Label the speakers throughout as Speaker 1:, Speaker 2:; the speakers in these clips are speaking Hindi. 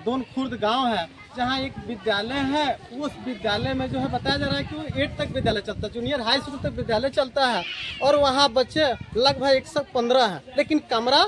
Speaker 1: दोन खुर्द गांव है जहां एक विद्यालय है। उस विद्यालय में जो है बताया जा रहा है कि वो 8 तक विद्यालय चलता है, जूनियर हाई स्कूल तक विद्यालय चलता है और वहां बच्चे लगभग 115 हैं, लेकिन कमरा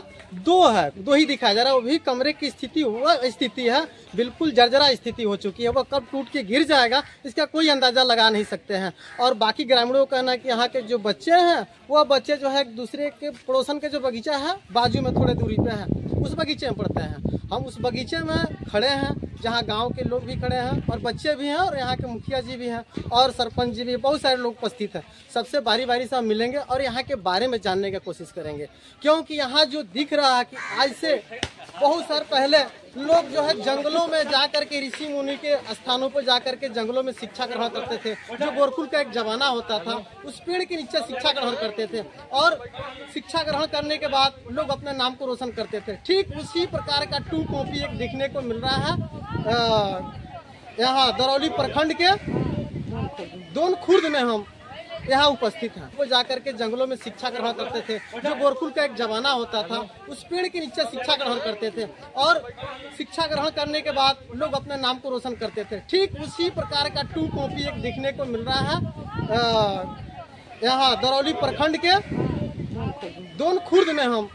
Speaker 1: 2 है, 2 ही दिखाया जा रहा है। वो भी कमरे की स्थिति वह स्थिति है, बिल्कुल जर्जरा स्थिति हो चुकी है। वह कब टूट के गिर जाएगा इसका कोई अंदाजा लगा नहीं सकते हैं। और बाकी ग्रामीणों का कहना है कि यहाँ के जो बच्चे हैं वह बच्चे जो है एक दूसरे के पड़ोसन के जो बगीचा है बाजू में थोड़े दूरी पे है, उस बगीचे में पढ़ते हैं। हम उस बगीचे में खड़े हैं जहाँ गांव के लोग भी खड़े हैं और बच्चे भी हैं और यहाँ के मुखिया जी भी हैं और सरपंच जी भी, बहुत सारे लोग उपस्थित हैं। सबसे बारी बारी से हम मिलेंगे और यहाँ के बारे में जानने की कोशिश करेंगे, क्योंकि यहाँ जो दिख रहा है कि आज से बहुत साल पहले लोग जो है जंगलों में जाकर के ऋषि मुनि के स्थानों पर जाकर के जंगलों में शिक्षा ग्रहण करते थे। जो गुरुकुल का एक जमाना होता था, उस पेड़ के नीचे शिक्षा ग्रहण करते थे और शिक्षा ग्रहण करने के बाद लोग अपने नाम को रोशन करते थे। ठीक उसी प्रकार का 2 कॉपी एक देखने को मिल रहा है यहाँ दरौली प्रखंड के दोन खुर्द में हम यहाँ उपस्थित हैं। वो जाकर के जंगलों में शिक्षा ग्रहण करते थे। जो गुरुकुल का एक जमाना होता था, उस पेड़ के नीचे शिक्षा ग्रहण करते थे और शिक्षा ग्रहण करने के बाद लोग अपने नाम को रोशन करते थे। ठीक उसी प्रकार का 2 कॉपी एक देखने को मिल रहा है यहाँ दरौली प्रखंड के दोन खुर्द में हम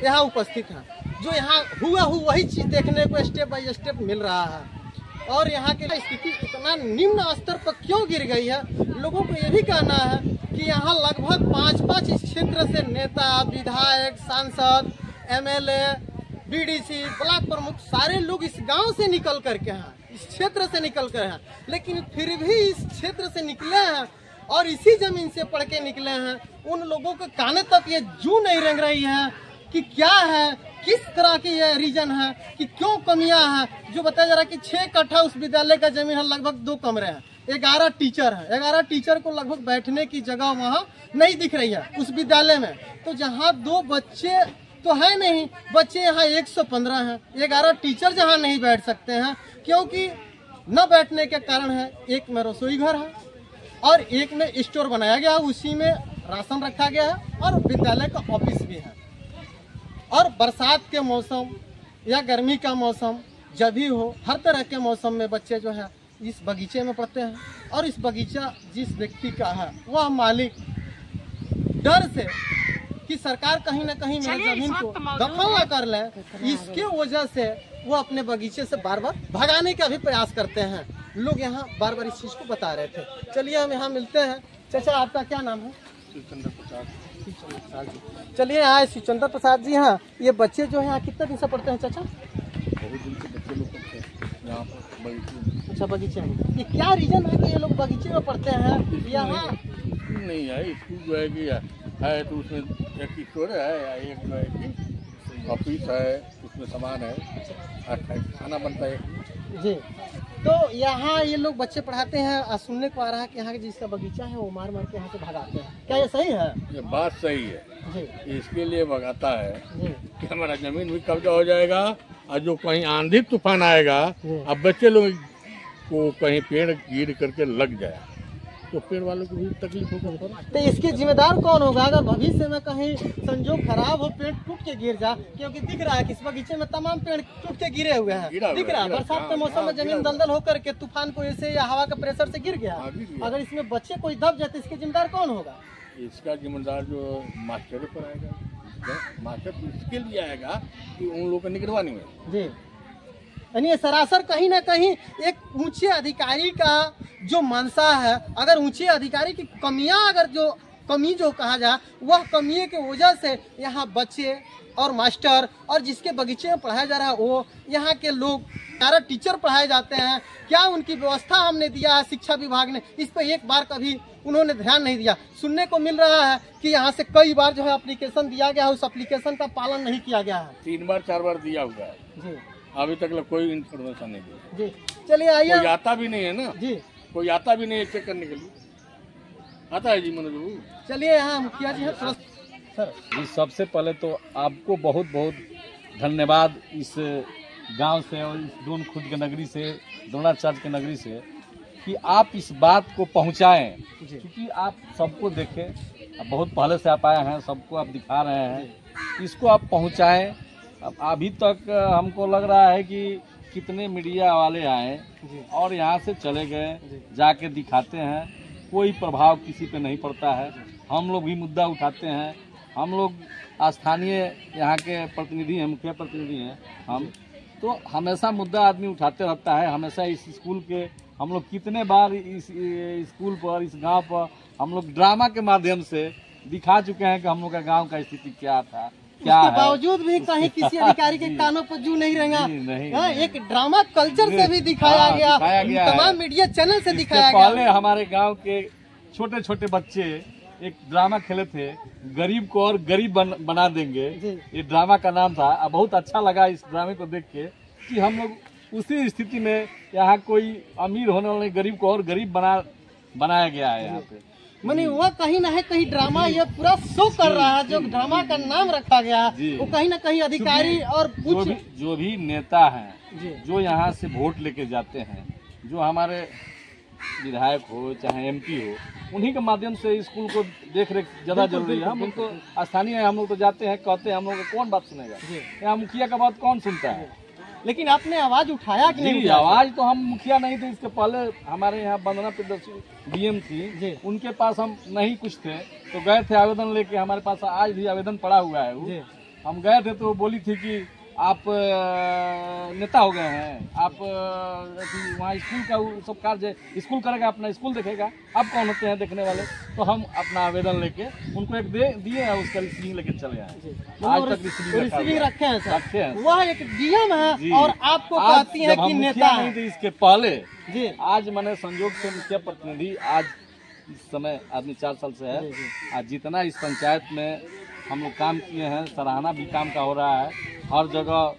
Speaker 1: यहाँ उपस्थित हैं। जो यहाँ हुआ वही चीज देखने को स्टेप बाय स्टेप मिल रहा है। और यहाँ की स्थिति इतना निम्न स्तर पर क्यों गिर गई है, लोगों को यह भी कहना है कि यहाँ लगभग 5 इस क्षेत्र से नेता, विधायक, सांसद, MLA, BDC, ब्लॉक प्रमुख सारे लोग इस गांव से निकल करके हैं, इस क्षेत्र से निकल कर हैं, लेकिन फिर भी इस क्षेत्र से निकले हैं और इसी जमीन से पढ़ के निकले हैं। उन लोगों के काने तक ये जू नहीं रेंग रही है कि क्या है, किस तरह की ये रीजन है कि क्यों कमियां हैं। जो बताया जा रहा है कि 6 कट्ठा उस विद्यालय का जमीन है, लगभग 2 कमरे हैं, 11 टीचर हैं। 11 टीचर को लगभग बैठने की जगह वहाँ नहीं दिख रही है उस विद्यालय में। तो जहाँ 2 बच्चे तो है नहीं, बच्चे यहाँ 115 हैं। 11 टीचर जहाँ नहीं बैठ सकते हैं क्योंकि न बैठने के कारण है, एक में रसोई घर है और एक में स्टोर बनाया गया है, उसी में राशन रखा गया है और विद्यालय का ऑफिस भी है। और बरसात के मौसम या गर्मी का मौसम जब भी हो, हर तरह के मौसम में बच्चे जो है इस बगीचे में पढ़ते हैं। और इस बगीचा जिस व्यक्ति का है वह मालिक डर से कि सरकार कहीं ना कहीं मेरी जमीन को दखल न कर ले, इसके वजह से वो अपने बगीचे से बार बार भगाने का भी प्रयास करते हैं। लोग यहाँ बार बार इस चीज को बता रहे थे। चलिए हम यहाँ मिलते हैं। चाचा आपका क्या नाम है? शिवचंद्र प्रसाद। चलिए यहाँ शिवचंद्र प्रसाद जी। हाँ, ये बच्चे जो है यहाँ कितने दिन से पढ़ते हैं चाचा?
Speaker 2: बहुत दिन से बच्चे लोग पढ़ते हैं यहाँ बगीचे।
Speaker 1: अच्छा, बगीचे में। ये क्या रीजन है कि ये लोग बगीचे में पढ़ते हैं? यहाँ
Speaker 2: नहीं है स्कूल जो है कि है तो उसमें एक स्टोर है या एक जो है कि ऑफिस है, उसमें सामान है, खाना बनता है
Speaker 1: जी। तो यहाँ ये लोग बच्चे पढ़ाते हैं और सुनने को आ रहा है कि यहाँ के जिसका बगीचा है वो मार मार के यहाँ से भगाते हैं। क्या ये सही है?
Speaker 2: ये बात सही है जी। इसके लिए भगाता है
Speaker 1: जी
Speaker 2: कि हमारा जमीन भी कब्जा हो जाएगा और जो कहीं आंधी तूफान आएगा, अब बच्चे लोग को कहीं पेड़ गिर करके लग जाए तो पेड़ वालों को भी तकलीफ होगा।
Speaker 1: तो इसके जिम्मेदार कौन होगा अगर भविष्य में कहीं संजोग खराब हो, पेड़ टूट के गिर जा? क्योंकि दिख रहा है कि इस बगीचे में तमाम पेड़ टूट के गिरे हुए हैं। दिख रहा है बरसात के मौसम में जमीन दलदल होकर के तूफान को ऐसे या हवा के प्रेशर से गिर गया। अगर इसमें बच्चे कोई दब जाए तो इसके जिम्मेदार कौन होगा?
Speaker 2: इसका जिम्मेदार जो मास्टर पर आएगा। मास्टर इसके लिए आएगा कि उन लोगों को निगरानी में
Speaker 1: जी, यानी सरासर कहीं ना कहीं एक ऊंचे अधिकारी का जो मंशा है। अगर ऊंचे अधिकारी की कमियां, अगर जो कमी जो कहा जाए, वह कमी के वजह से यहाँ बच्चे और मास्टर और जिसके बगीचे में पढ़ाया जा रहा है वो यहाँ के लोग 11 टीचर पढ़ाए जाते हैं। क्या उनकी व्यवस्था हमने दिया है? शिक्षा विभाग ने इस पर एक बार कभी उन्होंने ध्यान नहीं दिया। सुनने को मिल रहा है कि यहाँ से कई बार जो है एप्लीकेशन दिया गया है, उस एप्लीकेशन का पालन नहीं किया गया है।
Speaker 2: 3 बार 4 बार दिया हुआ है
Speaker 1: जी,
Speaker 2: अभी तक कोई इन्फॉर्मेशन नहीं दी
Speaker 1: जी। चलिए आइए।
Speaker 2: कोई आता भी नहीं है ना
Speaker 1: जी,
Speaker 2: कोई आता भी नहीं है चेक करने के लिए। आता है जी मनोज बाबू?
Speaker 1: चलिए यहाँ मुखिया जी है सर।
Speaker 3: जी, सबसे पहले तो आपको बहुत बहुत धन्यवाद इस गांव से और इस दोन खुद के नगरी से, द्रोणाचार्य के नगरी से, कि आप इस बात को पहुंचाएं, क्योंकि आप सबको देखें, बहुत पहले से आप आए हैं, सबको आप दिखा रहे हैं, इसको आप पहुंचाएं। अब अभी तक हमको लग रहा है कि कितने मीडिया वाले आए
Speaker 1: जी।
Speaker 3: और यहाँ से चले
Speaker 1: जी।
Speaker 3: गए, जाके दिखाते हैं, कोई प्रभाव किसी पे नहीं पड़ता है। हम लोग भी मुद्दा उठाते हैं, हम लोग स्थानीय यहाँ के प्रतिनिधि हैं, मुखिया प्रतिनिधि हैं हम, तो हमेशा मुद्दा आदमी उठाते रहता है। हमेशा इस स्कूल के हम लोग कितने बार इस स्कूल पर, इस गांव पर हम लोग ड्रामा के माध्यम से दिखा चुके हैं कि हम लोग का गांव का स्थिति क्या था, क्या
Speaker 1: उसके
Speaker 3: है।
Speaker 1: बावजूद भी कहीं किसी अधिकारी के कानों पर जू नहीं रहेगा।
Speaker 3: नहीं,
Speaker 1: हाँ, एक ड्रामा कल्चर से भी दिखाया गया, तमाम मीडिया चैनल से दिखाया गया।
Speaker 3: पहले हमारे गांव के छोटे छोटे बच्चे एक ड्रामा खेले थे, गरीब को और गरीब बना देंगे, ये ड्रामा का नाम था। अब बहुत अच्छा लगा इस ड्रामे को देख के कि हम लोग उसी स्थिति में, यहाँ कोई अमीर होने वाले गरीब को और गरीब बनाया गया है यहाँ पे।
Speaker 1: मानी वह कहीं ना कहीं ड्रामा ये पूरा शो कर रहा है, जो ड्रामा का नाम रखा गया
Speaker 3: जी।
Speaker 1: वो कहीं ना कहीं अधिकारी और
Speaker 3: जो भी नेता हैं, जो यहाँ से वोट लेके जाते हैं, जो हमारे विधायक हो चाहे एमपी हो, उन्हीं के माध्यम से स्कूल को देख रेख ज्यादा जरूरी है। हम लोग तो स्थानीय है, हम लोग तो जाते हैं, कहते हैं, हम लोग को कौन बात सुनेगा, यहाँ मुखिया का बात कौन सुनता है।
Speaker 1: लेकिन आपने आवाज उठाया कि नहीं?
Speaker 3: आवाज तो हम मुखिया नहीं थे, इसके पहले हमारे यहाँ वंदना प्रियदर्शी डीएम थी, उनके पास हम नहीं कुछ थे तो गए थे आवेदन लेके। हमारे पास आज भी आवेदन पड़ा हुआ है वो। हम गए थे तो वो बोली थी कि आप नेता हो गए हैं, आप वहाँ स्कूल का सब कार्य स्कूल करेगा, अपना स्कूल देखेगा, आप कौन होते हैं देखने वाले। तो हम अपना आवेदन लेके उनको एक दिए हैं, उसका रिसीविंग लेके चले आए। आज तक
Speaker 1: रिसीविंग रखे हैं सर।
Speaker 3: रखे हैं।
Speaker 1: वह एक डीएम है और आपको कहती है कि नेता
Speaker 3: नहीं थे इसके पहले
Speaker 1: जी।
Speaker 3: आज मैंने संयोग से मुखिया प्रतिनिधि आज इस समय आदमी 4 साल से है। आज जितना इस पंचायत में हम लोग काम किए हैं, सराहना भी काम का हो रहा है। हर जगह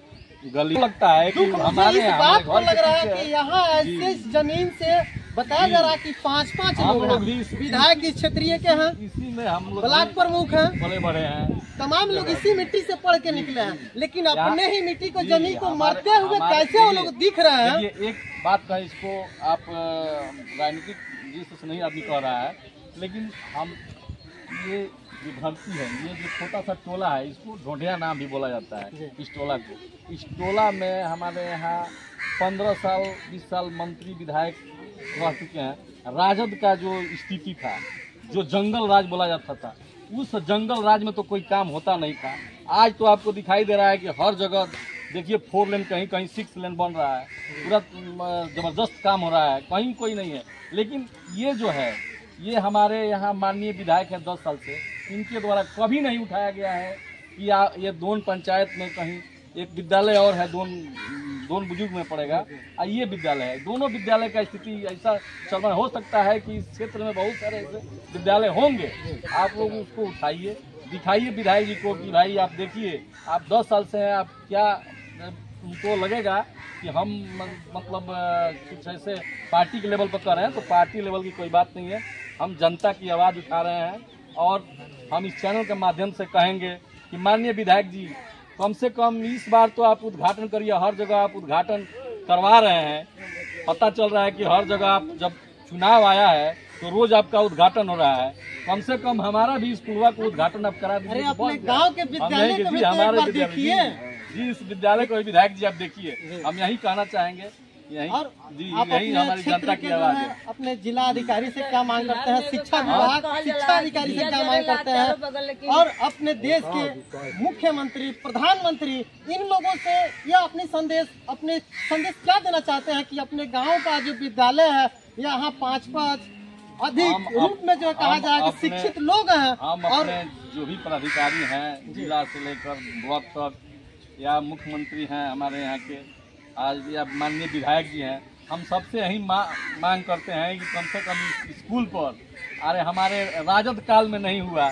Speaker 3: गली लगता है कि हमारे
Speaker 1: इस बात को लग रहा है कि यहाँ ऐसे जमीन से बताया जा रहा है कि 5-5 लोग भी विधायक इस क्षेत्रीय के हैं,
Speaker 3: इसी में हम लोग
Speaker 1: ब्लॉक प्रमुख हैं,
Speaker 3: बड़े बड़े हैं,
Speaker 1: तमाम लोग इसी मिट्टी से पढ़ के निकले हैं, लेकिन अपने ही मिट्टी को जमीन को मरते हुए कैसे वो लोग दिख रहे हैं।
Speaker 3: एक बात का इसको आप राजनीतिक दृष्टि से नहीं आदमी कह रहा है, लेकिन हम ये जो भर्ती है, ये जो छोटा सा टोला है, इसको ढोंढिया नाम भी बोला जाता है इस टोला को। इस टोला में हमारे यहाँ 15 साल 20 साल मंत्री विधायक रह चुके हैं। राजद का जो स्थिति था, जो जंगल राज बोला जाता था, उस जंगल राज में तो कोई काम होता नहीं था। आज तो आपको दिखाई दे रहा है कि हर जगह देखिए 4 लेन, कहीं कहीं 6 लेन बन रहा है, पूरा जबरदस्त काम हो रहा है, कहीं कोई नहीं है। लेकिन ये जो है, ये हमारे यहाँ माननीय विधायक हैं 10 साल से, इनके द्वारा कभी नहीं उठाया गया है कि ये दोन पंचायत में कहीं एक विद्यालय और है, दोन बुजुर्ग में पड़ेगा, और ये विद्यालय है। दोनों विद्यालय का स्थिति ऐसा चल रहा हो सकता है कि इस क्षेत्र में बहुत सारे ऐसे विद्यालय होंगे। आप लोग उसको उठाइए, दिखाइए विधायक जी को कि भाई आप देखिए, आप 10 साल से हैं, आप क्या उनको लगेगा कि हम मतलब कुछ ऐसे पार्टी के लेवल पर कर रहे हैं, तो पार्टी लेवल की कोई बात नहीं है। हम जनता की आवाज़ उठा रहे हैं और हम इस चैनल के माध्यम से कहेंगे कि माननीय विधायक जी, कम से कम इस बार तो आप उद्घाटन करिए। हर जगह आप उद्घाटन करवा रहे हैं, पता चल रहा है कि हर जगह आप, जब चुनाव आया है तो रोज आपका उद्घाटन हो रहा है। कम से कम हमारा भी स्कूल को उद्घाटन आप करा दीजिए।
Speaker 1: अपने गांव के विद्यालय को भी हमारे देखिए
Speaker 3: जी, इस विद्यालय को विधायक जी आप देखिए। हम यही कहना चाहेंगे, यही
Speaker 1: और
Speaker 3: जी,
Speaker 1: आप
Speaker 3: यही हमारी जनता की आवाज है।
Speaker 1: अपने जिला अधिकारी से क्या मांग करते हैं, शिक्षा विभाग, शिक्षा अधिकारी से क्या मांग करते हैं, और अपने देश के मुख्यमंत्री, प्रधानमंत्री, इन लोगों से यह अपने संदेश क्या देना चाहते हैं कि अपने गांव का जो विद्यालय है, यहाँ 5-5 अधिक रूप में जो कहा जाए कि शिक्षित लोग हैं,
Speaker 3: हम अपने जो भी पदाधिकारी हैं, जिला से लेकर ब्लॉक तक, या मुख्यमंत्री हैं हमारे यहाँ के, आज या माननीय विधायक जी हैं, हम सबसे यही मांग करते हैं कि कम से कम स्कूल पर, अरे हमारे राजद काल में नहीं हुआ,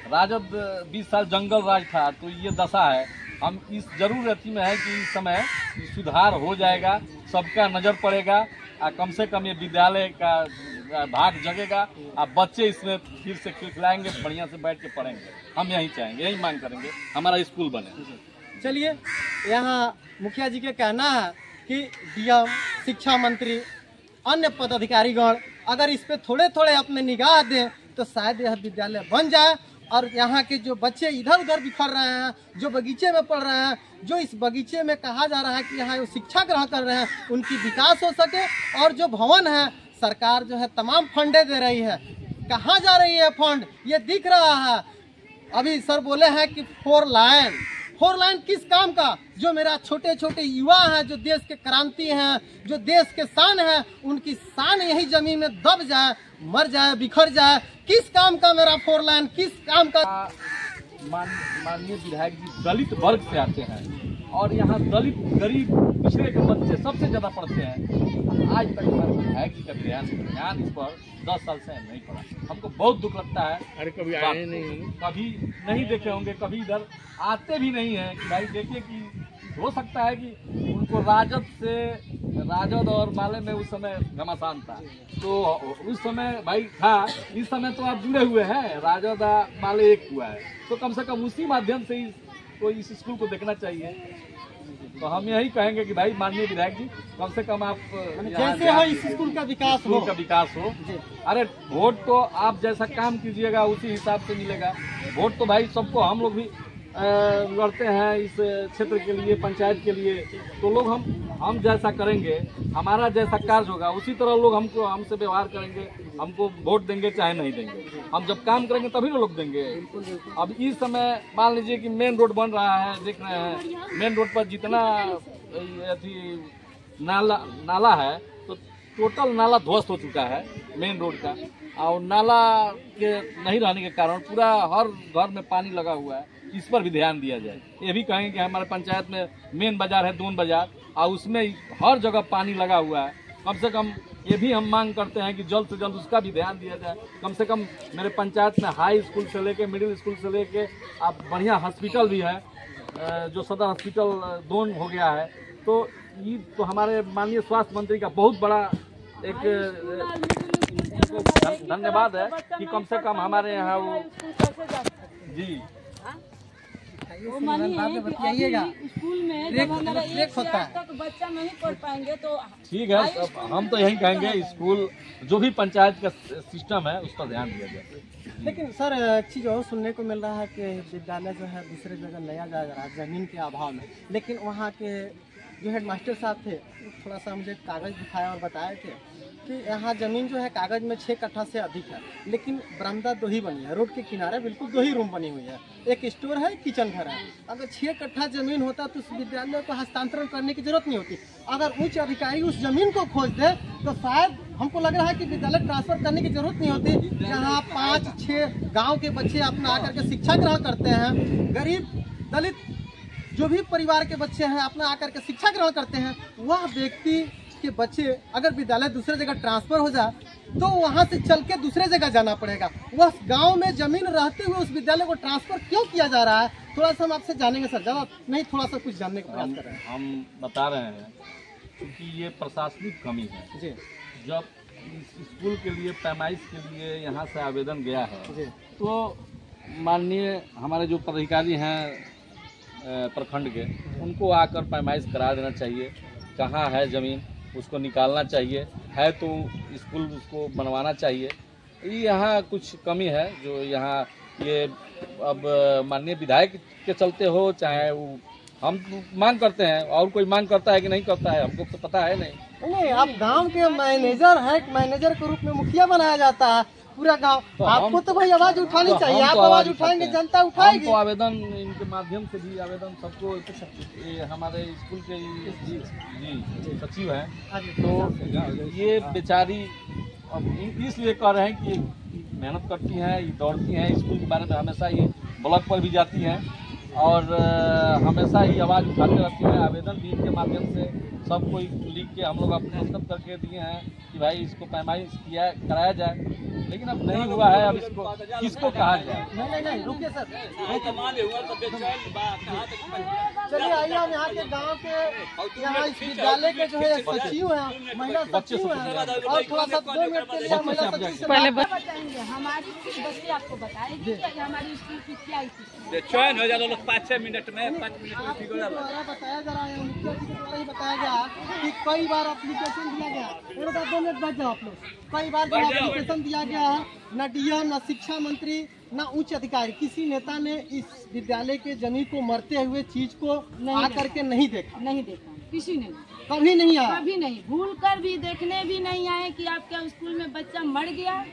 Speaker 3: राजद 20 साल जंगल राज था, तो ये दशा है। हम इस जरूर अति में है कि इस समय सुधार हो जाएगा, सबका नज़र पड़ेगा, और कम से कम ये विद्यालय का भाग जगेगा, और बच्चे इसमें फिर से खिलाएंगे, बढ़िया से बैठ के पढ़ेंगे। हम यही चाहेंगे, यही मांग करेंगे, हमारा स्कूल बने।
Speaker 1: चलिए, यहाँ मुखिया जी के कहना है कि डीएम, शिक्षा मंत्री, अन्य पदाधिकारीगण अगर इस पे थोड़े थोड़े अपने निगाह दें तो शायद यह विद्यालय बन जाए और यहाँ के जो बच्चे इधर उधर बिखर रहे हैं, जो बगीचे में पढ़ रहे हैं, जो इस बगीचे में कहा जा रहा है कि यहाँ वो शिक्षा ग्रहण कर रहे हैं, उनकी विकास हो सके। और जो भवन है सरकार जो है तमाम फंडे दे रही है, कहाँ जा रही है फंड ये दिख रहा है। अभी सर बोले हैं कि 4 लाइन किस काम का? जो मेरा छोटे छोटे युवा हैं, जो देश के क्रांति हैं, जो देश के शान हैं, उनकी शान यही जमीन में दब जाए, मर जाए, बिखर जाए। किस काम का मेरा 4 लाइन, किस काम का?
Speaker 3: माननीय विधायक जी दलित वर्ग से आते हैं और यहाँ दलित गरीब पिछड़े के बच्चे सबसे ज्यादा पढ़ते हैं। आज तक हमारे विधायक जी का ध्यान इस पर 10 साल से नहीं पड़ा। हमको बहुत दुख लगता है।
Speaker 2: अरे कभी आए नहीं,
Speaker 3: कभी नहीं देखे होंगे, कभी इधर आते भी नहीं है कि भाई देखिए कि हो सकता है कि उनको राजद और माले में उस समय घमासान था, तो उस समय भाई था। इस समय तो आप जुड़े हुए हैं, राजद माले एक हुआ है, तो कम से कम उसी माध्यम से कोई इस स्कूल को देखना चाहिए। तो हम यही कहेंगे कि भाई माननीय विधायक जी कम से कम आप
Speaker 1: जैसे हो इस स्कूल का विकास हो।
Speaker 3: अरे वोट तो आप जैसा काम कीजिएगा उसी हिसाब से मिलेगा। वोट तो भाई सबको, हम लोग भी लड़ते हैं इस क्षेत्र के लिए, पंचायत के लिए, तो लोग हम जैसा करेंगे, हमारा जैसा कार्य होगा उसी तरह लोग हमसे व्यवहार करेंगे, हमको वोट देंगे चाहे नहीं देंगे। हम जब काम करेंगे तभी ना लोग देंगे। अब इस समय मान लीजिए कि मेन रोड बन रहा है, देख रहे हैं मेन रोड पर जितना नाला है तो टोटल नाला ध्वस्त हो चुका है मेन रोड का, और नाला के नहीं रहने के कारण पूरा हर घर में पानी लगा हुआ है। इस पर भी ध्यान दिया जाए। ये भी कहेंगे कि हमारे पंचायत में मेन बाजार है, दोन बाजार, और उसमें हर जगह पानी लगा हुआ है। कम से कम ये भी हम मांग करते हैं कि जल्द से जल्द उसका भी ध्यान दिया जाए। कम से कम मेरे पंचायत में हाई स्कूल से लेके मिडिल स्कूल से लेके अब बढ़िया हॉस्पिटल भी है, जो सदर हॉस्पिटल दोन हो गया है। तो ये तो हमारे माननीय स्वास्थ्य मंत्री का बहुत बड़ा एक धन्यवाद है कि कम से कम हमारे यहाँ वो जी
Speaker 4: वो बताइएगा स्कूल में जब हमारा 1 से 8 तक बच्चा नहीं पढ़ पाएंगे तो
Speaker 3: ठीक है। हम तो यही कहेंगे स्कूल जो भी पंचायत का सिस्टम है उस पर ध्यान दिया जाए।
Speaker 1: लेकिन सर एक चीज़ और सुनने को मिल रहा है कि विद्यालय जो है दूसरे जगह नया जा रहा है ज़मीन के अभाव में, लेकिन वहाँ के जो हेडमास्टर साहब थे थोड़ा सा मुझे कागज़ दिखाया और बताए थे कि यहाँ ज़मीन जो है कागज़ में 6 कट्ठा से अधिक है, लेकिन बरामदा 2 ही बनी है, रोड के किनारे बिल्कुल 2 ही रूम बनी हुई है, एक स्टोर है, किचन घर है। अगर 6 कट्ठा ज़मीन होता तो उस विद्यालय को हस्तांतरण करने की जरूरत नहीं होती। अगर उच्च अधिकारी उस ज़मीन को खोज दे तो शायद हमको लग रहा है कि विद्यालय ट्रांसफर करने की जरूरत नहीं होती। जहाँ 5-6 गाँव के बच्चे अपना आकर के शिक्षा ग्रहण करते हैं, गरीब दलित जो भी परिवार के बच्चे हैं अपना आकर के शिक्षा ग्रहण करते हैं, वह व्यक्ति के बच्चे अगर विद्यालय दूसरे जगह ट्रांसफर हो जाए तो वहां से चल के दूसरे जगह जाना पड़ेगा। वह गांव में जमीन रहते हुए उस विद्यालय को ट्रांसफर क्यों किया जा रहा है, थोड़ा सा हम आपसे जानेंगे सर। ज़्यादा नहीं, थोड़ा सा कुछ जानने का प्रयास कर रहे हैं।
Speaker 3: हम बता रहे हैं क्योंकि ये प्रशासनिक कमी है
Speaker 1: जी।
Speaker 3: जब इस स्कूल के लिए पैमाइश के लिए यहाँ से आवेदन गया है
Speaker 1: जी।
Speaker 3: तो माननीय हमारे जो पदाधिकारी हैं प्रखंड के, उनको आकर पैमाइश करा देना चाहिए। कहाँ है ज़मीन उसको निकालना चाहिए, है तो स्कूल उसको बनवाना चाहिए। यहाँ कुछ कमी है जो यहाँ ये अब माननीय विधायक के चलते हो चाहे वो हम मांग करते हैं, और कोई मांग करता है कि नहीं करता है हमको तो पता है नहीं।
Speaker 1: आप गांव के मैनेजर हैं, मैनेजर के रूप में मुखिया बनाया जाता है पूरा गांव, तो आपको तो भाई आवाज उठानी चाहिए। आप आवाज उठाएंगे जनता उठाएगी।
Speaker 3: तो आवेदन इनके माध्यम से भी आवेदन सबको, हमारे स्कूल के जी सचिव हैं, तो ये बेचारी इसलिए कह रहे हैं कि मेहनत करती हैं, ये दौड़ती हैं, स्कूल के बारे में हमेशा ये ब्लॉक पर भी जाती हैं और हमेशा ही आवाज़ उठाते रहती हैं। आवेदन भी इनके माध्यम से सब कोई लिख के हम लोग अपने हस्तक करके दिए हैं कि भाई इसको पैमाइश कराया जाए, लेकिन अब नहीं हुआ है। अब इसको किसको कहा जाए?
Speaker 1: नहीं रुकिए सर, चलिए आइए हम यहाँ के गांव के यहाँ इस विद्यालय के जो है सचिव हैं, महिला सचिव हैं, और थोड़ा सा 2 मिनट के लिए महिला सचिव से
Speaker 4: पहले बताएंगे हमारी बच्चे आपको बताएंगे कि हमारी स्कूल की क्या
Speaker 5: चयन हो जाए 5-6 मिनट में 5 मिनट में
Speaker 1: बताया जा रहा है, बताया गया कि कई बार एप्लीकेशन दिया गया, 2 मिनट बैठ जाओ आप लोग, कई बार जो एप्लीकेशन दिया गया है, न डीएम, न शिक्षा मंत्री, न उच्च अधिकारी, किसी नेता ने इस विद्यालय के जमीन को मरते हुए चीज को आकर के नहीं देखा,
Speaker 4: किसी ने
Speaker 1: कभी नहीं आया,
Speaker 4: कभी नहीं, भूल कर भी देखने भी नहीं आए कि आपके स्कूल में बच्चा मर गया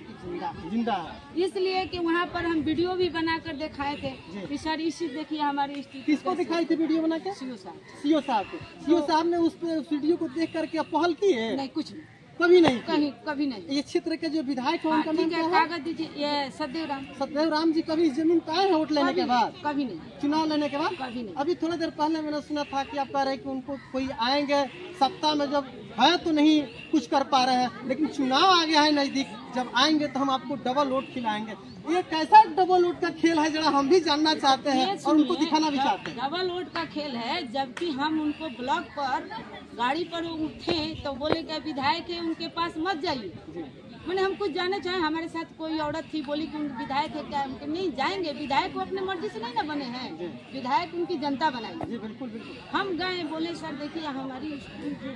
Speaker 1: जिंदा।
Speaker 4: इसलिए कि वहाँ पर हम वीडियो भी बनाकर दिखाए थे कि सर इसी देखिए हमारे इंस्टीट्यूट।
Speaker 1: किसको दिखाई थी वीडियो बना के?
Speaker 4: सीओ साहब।
Speaker 1: सीओ साहब ने उस वीडियो को देख करके पहल की है?
Speaker 4: नहीं, कुछ नहीं,
Speaker 1: कभी नहीं,
Speaker 4: कभी नहीं।
Speaker 1: ये क्षेत्र के जो विधायक हैं उनका नाम क्या है?
Speaker 4: कागज दीजिए, ये सदैव राम
Speaker 1: जी कभी इस जमीन का है वोट लेने के बाद?
Speaker 4: कभी नहीं,
Speaker 1: चुनाव लेने के बाद
Speaker 4: कभी नहीं।
Speaker 1: अभी थोड़ी देर पहले मैंने सुना था कि आप कह रहे हैं कि उनको कोई आएंगे सत्ता में, जब है तो नहीं कुछ कर पा रहे हैं, लेकिन चुनाव आ गया है नजदीक, जब आएंगे तो हम आपको डबल वोट खिलाएंगे। ये कैसा डबल वोट का खेल है, जरा हम भी जानना चाहते हैं और उनको दिखाना भी चाहते हैं।
Speaker 4: डबल वोट का खेल है, जबकि हम उनको ब्लॉक पर गाड़ी पर उठे तो बोले कि विधायक है उनके पास मत जाइए। मैंने हम कुछ जाने चाहे, हमारे साथ कोई औरत थी, बोली कि उनके विधायक है क्या, उनके नहीं जाएंगे, विधायक को अपने मर्जी से नहीं ना बने हैं, विधायक उनकी जनता बनाई।
Speaker 1: जी बिल्कुल बिल्कुल।
Speaker 4: हम गए, बोले सर देखिए हमारी स्कूल जो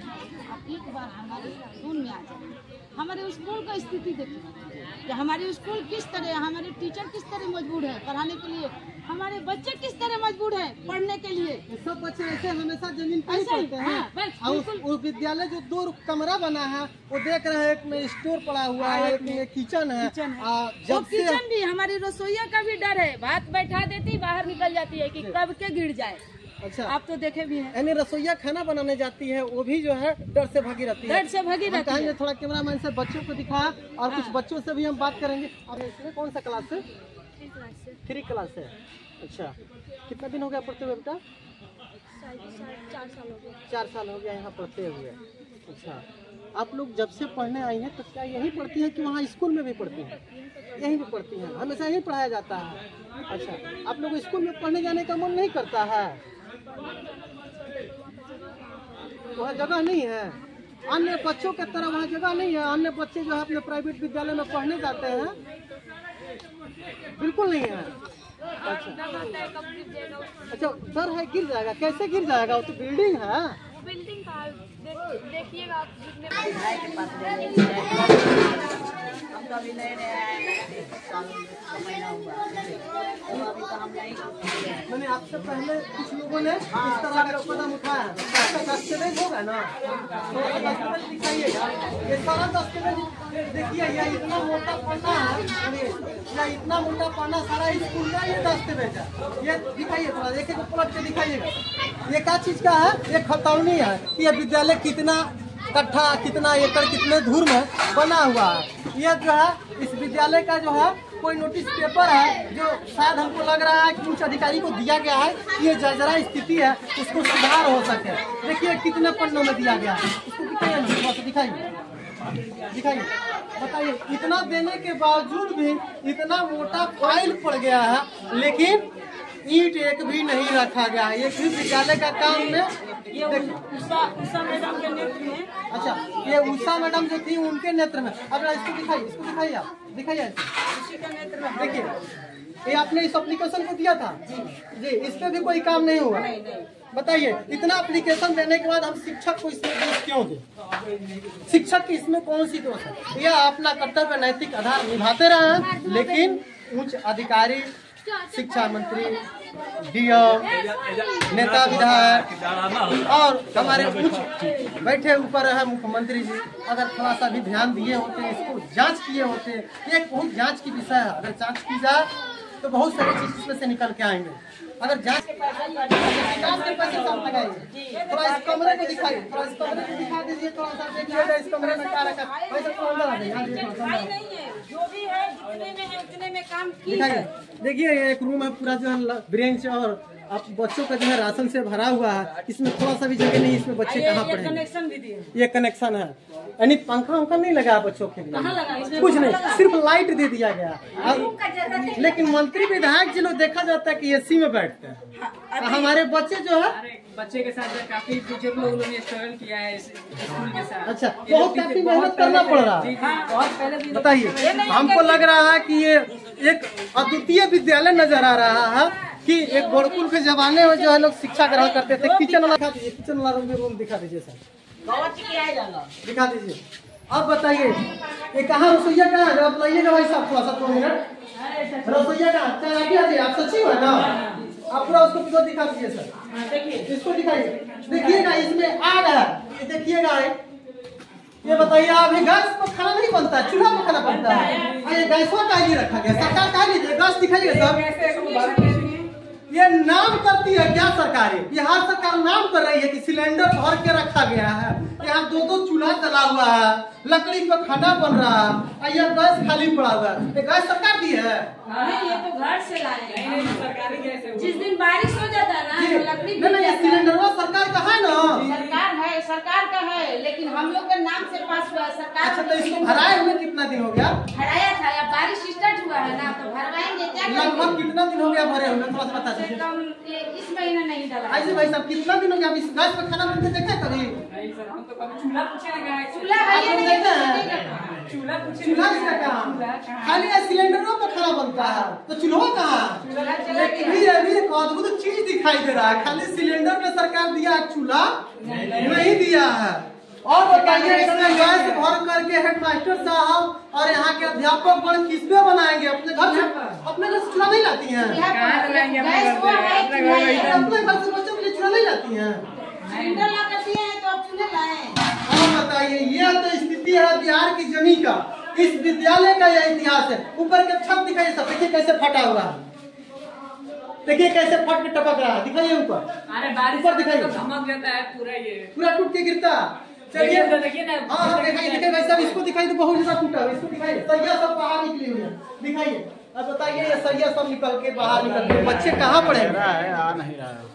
Speaker 4: आप एक बार हमारे स्कूल में आ जाए, हमारे स्कूल का स्थिति देखिए कि हमारे स्कूल किस तरह, हमारे टीचर किस तरह मजबूर है पढ़ाने के लिए, हमारे बच्चे किस तरह मजबूर है पढ़ने के लिए।
Speaker 1: सब बच्चे ऐसे हमेशा जमीन पर ही पढ़ते हैं। वो विद्यालय जो 2 कमरा बना है वो देख रहे हैं, एक में स्टोर पड़ा हुआ है, एक में किचन है।
Speaker 4: जब किचन भी, हमारी रसोईया का भी डर है, भात बैठा देती बाहर निकल जाती है कि कब के गिर जाए।
Speaker 1: अच्छा,
Speaker 4: आप तो देखे भी हैं।
Speaker 1: यानी रसोईया खाना बनाने जाती है, वो भी जो है डर से भागी रहती है।
Speaker 4: डर से भागी रहती है।
Speaker 1: थोड़ा कैमरामैन से बच्चों को दिखाया और कुछ बच्चों से भी हम बात करेंगे। और इसमें कौन सा क्लास है? 3 क्लास है। अच्छा, कितना दिन हो गया पढ़ते हुए बेटा? 4 साल हो गया यहाँ पढ़ते हुए। अच्छा, आप लोग जब से पढ़ने आई हैं तो क्या यहीं पढ़ती हैं कि वहाँ स्कूल में भी पढ़ती हैं? यहीं भी पढ़ती हैं, हमेशा यहीं पढ़ाया जाता है। अच्छा, आप लोग स्कूल में पढ़ने जाने का मन नहीं करता है? वहाँ जगह नहीं है, अन्य बच्चों की तरह वहाँ जगह नहीं है। अन्य बच्चे जो है अपने प्राइवेट विद्यालय में पढ़ने जाते हैं, बिल्कुल नहीं है। अच्छा, डर है गिर जाएगा, कैसे गिर जाएगा? वो तो बिल्डिंग है।
Speaker 5: बिल्डिंग का देखिएगा आप, जितने
Speaker 6: हम तो अभी नए नए आए हैं, 1 साल का महीना हुआ तो अभी तो हम नहीं।
Speaker 1: मैंने आपसे पहले कुछ लोगों ने इस तरह का कदम उठाया है, आपका दस्तावेज होगा ना, तो दस्तावेज दिखाइएगा। ये सारा दस्तावेज देखिए, ये इतना मोटा पन्ना है, ये इतना मोटा पन्ना सारा स्कूल का ये दस्तावेज है। ये दिखाइए थोड़ा, देखिए पलट के दिखाइएगा। ये क्या चीज का है? ये खतौनी है। ये विद्यालय कितना कट्ठा, कितना एकड़, कितने धूर में बना हुआ है। यह जो है इस विद्यालय का जो है कोई नोटिस पेपर है, जो शायद हमको लग रहा है कि उच्च अधिकारी को दिया गया है। ये जर्जरा स्थिति है, उसको सुधार हो सके। देखिए कितने पन्नों में दिया गया है, इसको दिखाइए ना, थोड़ा सा दिखाइए, दिखाइए, बताइए। इतना देने के बावजूद भी इतना मोटा फाइल पड़ गया है, लेकिन ईंट एक भी नहीं रखा गया है। ये भी विद्यालय का काम में
Speaker 4: उषा मैडम के नेतृत्व में।
Speaker 1: अच्छा, ये उषा मैडम जो थी उनके नेतृत्व में। अब इसको दिखाइए, इसको दिखाइए, आप दिखाइए, देखिए ये आपने इस एप्लीकेशन को दिया था जी, इस पे भी कोई काम नहीं हुआ। बताइए, इतना एप्लीकेशन देने के बाद हम शिक्षक को इसमें दोष क्यों दें? शिक्षक की इसमें कौन सी दोष है? यह अपना कर्तव्य नैतिक आधार निभाते रहे हैं, लेकिन उच्च अधिकारी, शिक्षा मंत्री, डीएम, नेता, विधायक और हमारे कुछ बैठे ऊपर है मुख्यमंत्री जी, अगर थोड़ा सा भी ध्यान दिए होते, इसको जांच किए होते। ये एक बहुत जांच की विषय है, अगर जांच की जाए तो बहुत सारी चीज इसमें से निकल के आएंगे। अगर जांच के पैसे कम लगाइए। थोड़ा इस कमरे को दिखाइए, थोड़ा इस कमरे को दिखा दीजिए, थोड़ा सा देखिएगा इस कमरे में क्या रखा है। वैसे तो अंदर आ जाइए,
Speaker 4: जो भी है जितने में है उतने में काम
Speaker 1: दिखाइए। देखिए ये एक रूम है, पूरा जो है ब्रेंच और आप बच्चों का जो है राशन से भरा हुआ है। इसमें थोड़ा सा भी जगह नहीं, इसमें बच्चे कहाँ पढ़ेंगे?
Speaker 4: कनेक्शन भी दिए,
Speaker 1: ये कनेक्शन है, यानी पंखा उंखा नहीं लगा बच्चों के लिए, कुछ नहीं, सिर्फ लाइट दे दिया गया। लेकिन मंत्री विधायक जी लोग देखा जाता है कि एसी में बैठते हैं। हमारे बच्चे जो है,
Speaker 7: बच्चे के साथ काफी टीचर लोगों ने स्ट्रगल किया है स्कूल के साथ।
Speaker 1: अच्छा, बहुत काफी मेहनत करना पड़ रहा है।
Speaker 7: बहुत पहले भी
Speaker 1: बताइए, हमको लग रहा है कि ये एक अद्वितीय विद्यालय नजर आ रहा है कि एक गुरुकुल के जमाने में जो है लोग शिक्षा ग्रहण करते थे। किचन वाला दिखा दीजिए, किचन वाला रूम दिखा दीजिए सर। दिखा दीजिए। अब बताइए ये कहाँ रसोईया कहाँ है? आप लाइएगा भाई साहब थोड़ा सा 2 मिनट। रसोईया कहाँ? चाहे आप ही आ जाइए, आप सचिव है ना? आप पूरा उसको पिक्चर दिखा दीजिए सर। देखिए इसको दिखाइए, देखिएगा इसमें आग है, ये देखिएगा। ये बताइए आप ये गैस पर खाना नहीं बनता है, चूल्हा पर खाना बनता है। ये गैस का लिए रखा गया, सरकार का लिए गैस दिखाइए सर। ये नाम करती है क्या सरकार? बिहार सरकार नाम कर रही है कि सिलेंडर भर के रखा गया है, यहाँ 2-2 चूल्हा चला हुआ है, लकड़ी पर खाना बन रहा है, यह गैस खाली पड़ा हुआ है। ये गैस सरकार दी है?
Speaker 4: नहीं, ये तो घर से लाए हैं। जिस दिन बारिश हो जाता है ना तो लकड़ी
Speaker 1: नहीं, सिलेंडर सरकार का है ना?
Speaker 4: सरकार का है, लेकिन हम लोग के नाम से पास हुआ है सरकार।
Speaker 1: अच्छा, तो इसको भराए हुए कितना दिन हो गया?
Speaker 4: भराया था या बारिश स्टार्ट हुआ है ना तो भरवाएंगे। क्या
Speaker 1: लगभग कितना दिन हो गया भरे हुए? थोड़ा सा बता दीजिए।
Speaker 4: इस महीने नहीं डाला।
Speaker 1: ऐसे भाई साहब कितना दिन हो गया? आप इस गैस पर खाना बनते देखे कभी?
Speaker 7: नहीं सर, हम तो कभी चूल्हा पूछेंगे।
Speaker 4: चूल्हा है ये नहीं
Speaker 7: चूल्हा पूछेंगे।
Speaker 1: चूल्हा इसका काम खाली सिलेंडरों पर खाना बनता है, तो चूल्हा कहाँ? एक अद्भुत चीज दिखाई दे रहा है, खाली सिलेंडर में सरकार दिया है, चूल्हा नहीं दिया है। और बताइए इसमें गैस भर करके हेडमास्टर साहब और यहाँ के अध्यापक बड़े किस्में बनाएंगे। अपने घर से चूल्हा नहीं लाती हैं? अपने घर से बच्चों के लिए चूल्हा नहीं लाती हैं? और बताइए ये तो स्थिति है बिहार की जमीन का, इस विद्यालय का यह इतिहास है। ऊपर के छत दिखाइए सब, देखिए कैसे फटा हुआ है, देखिए कैसे फट के टपक रहा है, दिखाइए ऊपर।
Speaker 7: अरे बारिश
Speaker 1: ऊपर दिखाइए,
Speaker 7: धमक जाता है पूरा, ये
Speaker 1: पूरा टूट के गिरता है। चलिए
Speaker 7: देखिए ना।
Speaker 1: हाँ दिखाइए भाई साहब, इसको दिखाइए तो बहुत ज्यादा टूटा है, इसको दिखाइए। सरिया सब बाहर निकली हुई है, दिखाइए। अब बताइए ये सरिया सब निकल के बाहर निकल के बच्चे कहाँ पड़े?
Speaker 8: आ नहीं रहा है।